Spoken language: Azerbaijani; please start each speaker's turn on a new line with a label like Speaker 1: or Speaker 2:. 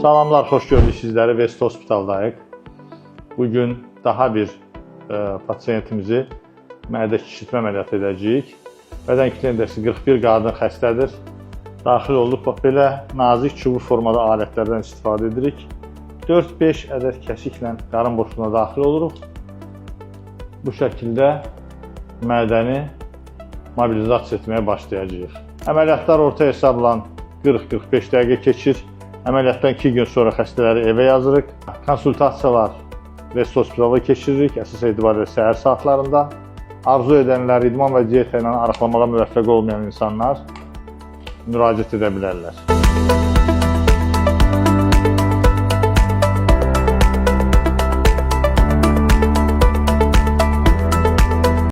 Speaker 1: Salamlar, xoş gördük sizləri. Vest Hospitaldayıq. Bugün daha bir pasiyentimizi mədə şişirtmə əməliyyatı edəcəyik. Bədən kütle indeksi 41 qadın xəstədir. Daxil olduq, bax belə nazik çubuq formada alətlərdən istifadə edirik. 4-5 ədəd kəsiklə qarın boşluğuna daxil oluruq. Bu şəkildə mədəni mobilizasiya etməyə başlayacağıq. Əməliyyatlar orta hesabla 40-45 dəqiqə keçir. Əməliyyatdan 2 gün sonra xəstələri evə yazırıq. Konsultasiyalar Vest Hospitalda keçiririk, əsas etibarilə səhər saatlarında. Arzu edənlər, idman və diyeta ilə arıqlamağa müvəffəq olmayan insanlar müraciət edə bilərlər.